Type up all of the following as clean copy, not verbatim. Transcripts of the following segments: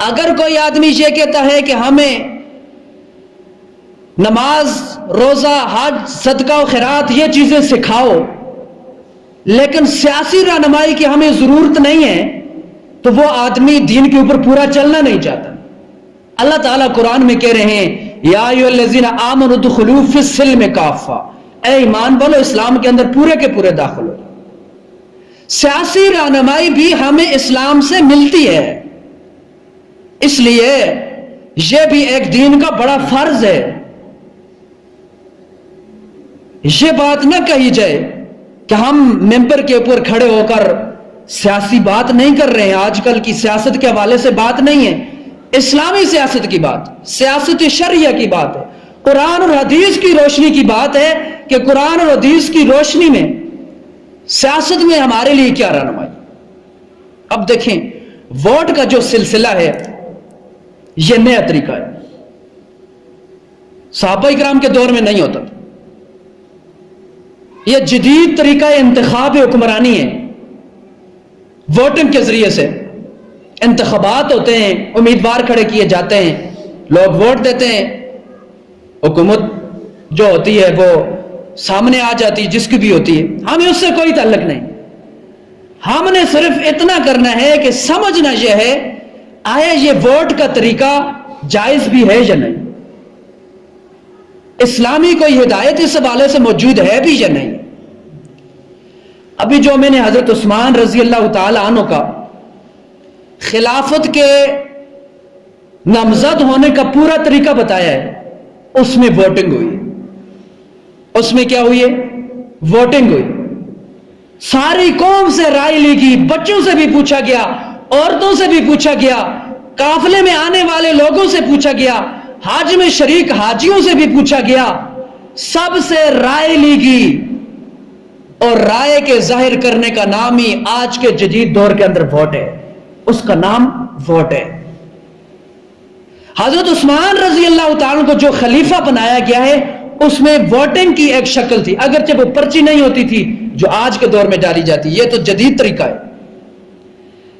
اگر کوئی آدمی یہ کہتا ہے کہ ہمیں نماز، روزہ، حج، صدقہ و خیرات یہ چیزیں سکھاؤ لیکن سیاسی رہنمائی کی ہمیں ضرورت نہیں ہے، تو وہ آدمی دین کے اوپر پورا چلنا نہیں چاہتا۔ اللہ تعالیٰ قرآن میں کہہ رہے ہیں یا ایھا الذین آمنوا ادخلوا فی السلم کافہ، اے ایمان والو اسلام کے اندر پورے کے پورے داخل ہو۔ سیاسی رہنمائی بھی ہمیں اسلام سے ملتی ہے، اس لیے یہ بھی ایک دین کا بڑا فرض ہے۔ یہ بات نہ کہی جائے کہ ہم ممبر کے اوپر کھڑے ہو کر سیاسی بات نہیں کر رہے ہیں، آج کل کی سیاست کے حوالے سے بات نہیں ہے، اسلامی سیاست کی بات، سیاست شرعیہ کی بات ہے، قرآن اور حدیث کی روشنی کی بات ہے کہ قرآن اور حدیث کی روشنی میں سیاست میں ہمارے لیے کیا رہنمائی۔ اب دیکھیں ووٹ کا جو سلسلہ ہے یہ نیا طریقہ ہے، صحابہ کرام کے دور میں نہیں ہوتا تھا، یہ جدید طریقہ انتخاب حکمرانی ہے۔ ووٹنگ کے ذریعے سے انتخابات ہوتے ہیں، امیدوار کھڑے کیے جاتے ہیں، لوگ ووٹ دیتے ہیں، حکومت جو ہوتی ہے وہ سامنے آ جاتی ہے، جس کی بھی ہوتی ہے، ہمیں اس سے کوئی تعلق نہیں۔ ہم نے صرف اتنا کرنا ہے کہ سمجھنا یہ ہے آیا یہ ووٹ کا طریقہ جائز بھی ہے یا نہیں، اسلامی کوئی ہدایت اس حوالے سے موجود ہے بھی یا نہیں۔ ابھی جو میں نے حضرت عثمان رضی اللہ تعالی عنہ کا خلافت کے نامزد ہونے کا پورا طریقہ بتایا ہے، اس میں ووٹنگ ہوئی، اس میں کیا ہوئی ہے؟ ووٹنگ ہوئی، ساری قوم سے رائے لی گئی، بچوں سے بھی پوچھا گیا، عورتوں سے بھی پوچھا گیا، قافلے میں آنے والے لوگوں سے پوچھا گیا، حج میں شریک حاجیوں سے بھی پوچھا گیا، سب سے رائے لی گئی، اور رائے کے ظاہر کرنے کا نام ہی آج کے جدید دور کے اندر ووٹ ہے، اس کا نام ووٹ ہے۔ حضرت عثمان رضی اللہ تعالیٰ کو جو خلیفہ بنایا گیا ہے اس میں ووٹنگ کی ایک شکل تھی، اگرچہ وہ پرچی نہیں ہوتی تھی جو آج کے دور میں ڈالی جاتی، یہ تو جدید طریقہ ہے،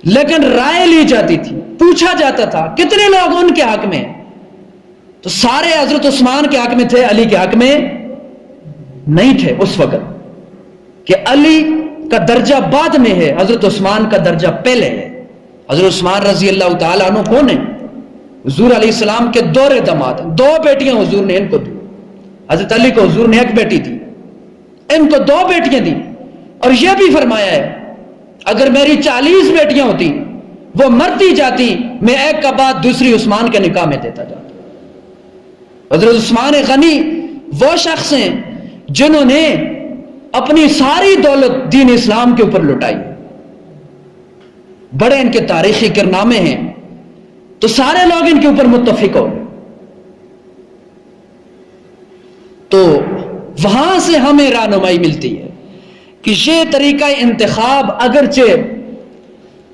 لیکن رائے لی جاتی تھی، پوچھا جاتا تھا کتنے لوگ ان کے حق میں ہیں، تو سارے حضرت عثمان کے حق میں تھے، علی کے حق میں نہیں تھے اس وقت، کہ علی کا درجہ بعد میں ہے، حضرت عثمان کا درجہ پہلے ہے۔ حضرت عثمان رضی اللہ تعالیٰ عنہ کون ہیں؟ حضور علیہ السلام کے دور داماد ہیں، 2 بیٹیاں حضور نے ان کو دی، حضرت علی کو حضور نے 1 بیٹی دی، ان کو 2 بیٹیاں دی، اور یہ بھی فرمایا ہے اگر میری 40 بیٹیاں ہوتی وہ مرتی جاتی، میں ایک کا بعد دوسری عثمان کے نکاح میں دیتا جاتا۔ حضرت عثمان غنی وہ شخص ہیں جنہوں نے اپنی ساری دولت دین اسلام کے اوپر لٹائی، بڑے ان کے تاریخی کارنامے ہیں، تو سارے لوگ ان کے اوپر متفق ہو گئے۔ تو وہاں سے ہمیں رہنمائی ملتی ہے کہ یہ طریقہ انتخاب اگرچہ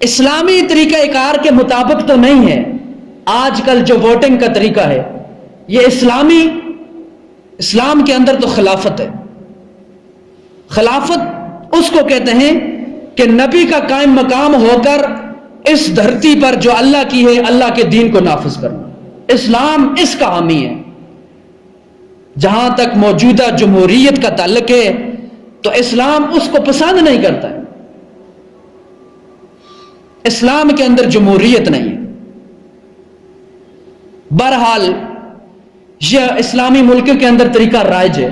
اسلامی طریقہ کار کے مطابق تو نہیں ہے، آج کل جو ووٹنگ کا طریقہ ہے یہ اسلام کے اندر تو خلافت ہے۔ خلافت اس کو کہتے ہیں کہ نبی کا قائم مقام ہو کر اس دھرتی پر جو اللہ کی ہے اللہ کے دین کو نافذ کرنا، اسلام اس کا حامی ہے۔ جہاں تک موجودہ جمہوریت کا تعلق ہے تو اسلام اس کو پسند نہیں کرتا ہے، اسلام کے اندر جمہوریت نہیں ہے۔ بہرحال یہ اسلامی ملک کے اندر طریقہ رائج ہے،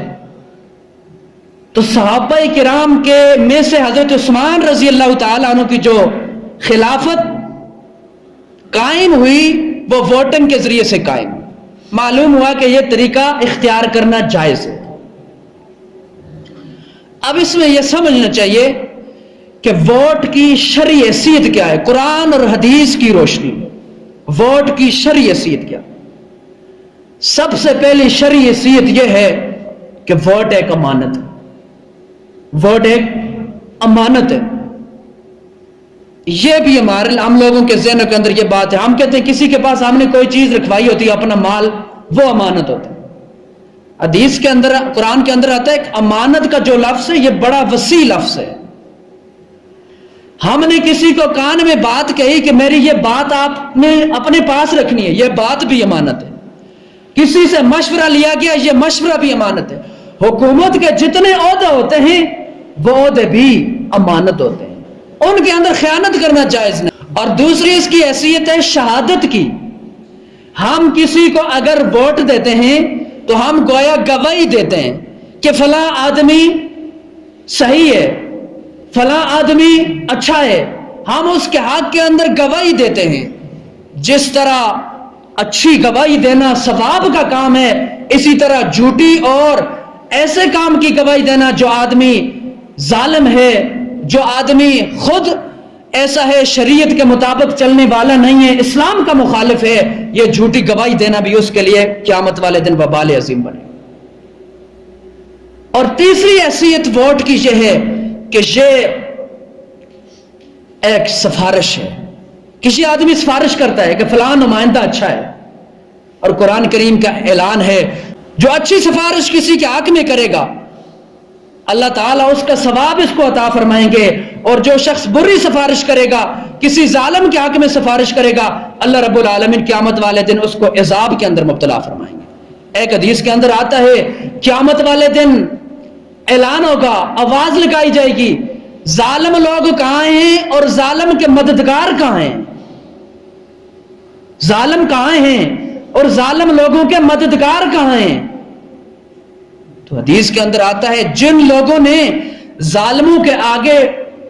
تو صحابہ کرام کے میں سے حضرت عثمان رضی اللہ تعالیٰ عنہ کی جو خلافت قائم ہوئی وہ ووٹنگ کے ذریعے سے قائم، معلوم ہوا کہ یہ طریقہ اختیار کرنا جائز ہے۔ اب اس میں یہ سمجھنا چاہیے کہ ووٹ کی شرعی حیثیت کیا ہے، قرآن اور حدیث کی روشنی میں ووٹ کی شرعی حیثیت کیا؟ سب سے پہلی شرعی حیثیت یہ ہے کہ ووٹ ایک امانت ہے، ووٹ ایک امانت ہے۔ یہ بھی ہم لوگوں کے ذہنوں کے اندر یہ بات ہے، ہم کہتے ہیں کسی کے پاس ہم نے کوئی چیز رکھوائی ہوتی ہے، اپنا مال، وہ امانت ہوتا ہے۔ حدیث کے اندر، قرآن کے اندر آتا ہے کہ امانت کا جو لفظ ہے یہ بڑا وسیع لفظ ہے۔ ہم نے کسی کو کان میں بات کہی کہ میری یہ بات آپ نے اپنے پاس رکھنی ہے، یہ بات بھی امانت ہے۔ کسی سے مشورہ لیا گیا، یہ مشورہ بھی امانت ہے۔ حکومت کے جتنے عہدے ہوتے ہیں وہ عہدے بھی امانت ہوتے ہیں، ان کے اندر خیانت کرنا جائز نہیں۔ اور دوسری اس کی حیثیت ہے شہادت کی۔ ہم کسی کو اگر ووٹ دیتے ہیں تو ہم گویا گواہی دیتے ہیں کہ فلاں آدمی صحیح ہے، فلاں آدمی اچھا ہے، ہم اس کے حق کے اندر گواہی دیتے ہیں۔ جس طرح اچھی گواہی دینا ثواب کا کام ہے، اسی طرح جھوٹی اور ایسے کام کی گواہی دینا جو آدمی ظالم ہے، جو آدمی خود ایسا ہے، شریعت کے مطابق چلنے والا نہیں ہے، اسلام کا مخالف ہے، یہ جھوٹی گواہی دینا بھی اس کے لیے قیامت والے دن وبال عظیم بنے۔ اور تیسری حیثیت ووٹ کی یہ ہے کہ یہ ایک سفارش ہے۔ کسی آدمی سفارش کرتا ہے کہ فلاں نمائندہ اچھا ہے، اور قرآن کریم کا اعلان ہے جو اچھی سفارش کسی کے حق میں کرے گا اللہ تعالیٰ اس کا ثواب اس کو عطا فرمائیں گے، اور جو شخص بری سفارش کرے گا، کسی ظالم کے حق میں سفارش کرے گا، اللہ رب العالمین قیامت والے دن اس کو عذاب کے اندر مبتلا فرمائیں گے۔ ایک حدیث کے اندر آتا ہے قیامت والے دن اعلان ہوگا، آواز لگائی جائے گی، ظالم لوگ کہاں ہیں اور ظالم کے مددگار کہاں ہیں؟ ظالم کہاں ہیں اور ظالم لوگوں کے مددگار کہاں ہیں؟ تو حدیث کے اندر آتا ہے جن لوگوں نے ظالموں کے آگے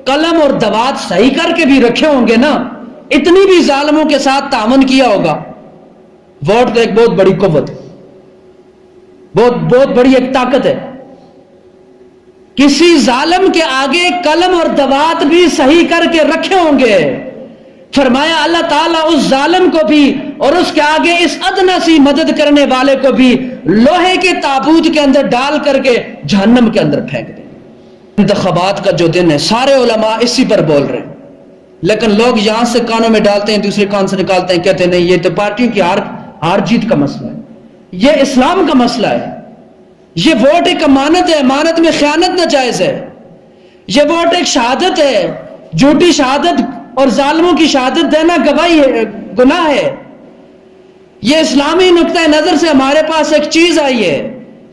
قلم اور دوات صحیح کر کے بھی رکھے ہوں گے نا، اتنی بھی ظالموں کے ساتھ تعاون کیا ہوگا۔ ووٹ تو ایک بہت بڑی قوت ہے، بہت بڑی ایک طاقت ہے۔ کسی ظالم کے آگے قلم اور دوات بھی صحیح کر کے رکھے ہوں گے، فرمایا اللہ تعالیٰ اس ظالم کو بھی اور اس کے آگے اس ادنا سی مدد کرنے والے کو بھی لوہے کے تابوت کے اندر ڈال کر کے جہنم کے اندر پھینک دیں۔ انتخابات کا جو دن ہے، سارے علماء اسی پر بول رہے ہیں، لیکن لوگ یہاں سے کانوں میں ڈالتے ہیں، دوسرے کان سے نکالتے ہیں، کہتے ہیں نہیں یہ تو پارٹیوں کی ہار جیت کا مسئلہ ہے، یہ اسلام کا مسئلہ ہے، یہ ووٹ ایک امانت ہے، امانت میں خیانت ناجائز ہے، یہ ووٹ ایک شہادت ہے، جھوٹی شہادت اور ظالموں کی شہادت دینا گواہی ہے، گناہ ہے۔ یہ اسلامی نقطہ نظر سے ہمارے پاس ایک چیز آئی ہے،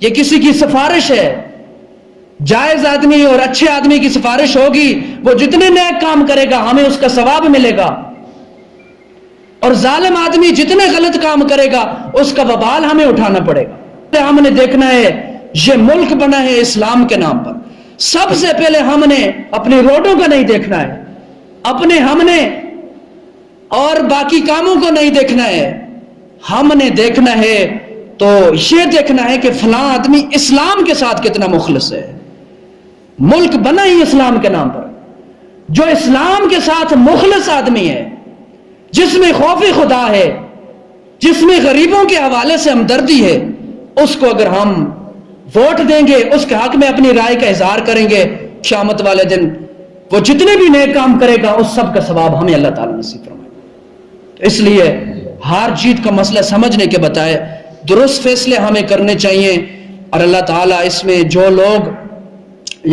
یہ کسی کی سفارش ہے، جائز آدمی اور اچھے آدمی کی سفارش ہوگی، وہ جتنے نیک کام کرے گا ہمیں اس کا ثواب ملے گا، اور ظالم آدمی جتنے غلط کام کرے گا اس کا وبال ہمیں اٹھانا پڑے گا۔ ہم نے دیکھنا ہے یہ ملک بنا ہے اسلام کے نام پر، سب سے پہلے ہم نے اپنی روڈوں کا نہیں دیکھنا ہے، ہم نے اور باقی کاموں کو نہیں دیکھنا ہے، ہم نے دیکھنا ہے تو یہ دیکھنا ہے کہ فلاں آدمی اسلام کے ساتھ کتنا مخلص ہے۔ ملک بنا ہی اسلام کے نام پر، جو اسلام کے ساتھ مخلص آدمی ہے، جس میں خوف خدا ہے، جس میں غریبوں کے حوالے سے ہمدردی ہے، اس کو اگر ہم ووٹ دیں گے، اس کے حق میں اپنی رائے کا اظہار کریں گے، قیامت والے دن وہ جتنے بھی نیک کام کرے گا اس سب کا ثواب ہمیں اللہ تعالیٰ نصیب فرمائے۔ تو اس لیے ہار جیت کا مسئلہ سمجھنے کے بتائے درست فیصلے ہمیں کرنے چاہیے، اور اللہ تعالیٰ اس میں جو لوگ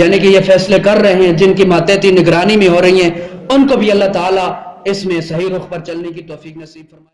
یعنی کہ یہ فیصلے کر رہے ہیں، جن کی ماتحتی نگرانی میں ہو رہی ہیں، ان کو بھی اللہ تعالیٰ اس میں صحیح رخ پر چلنے کی توفیق نصیب فرمائے۔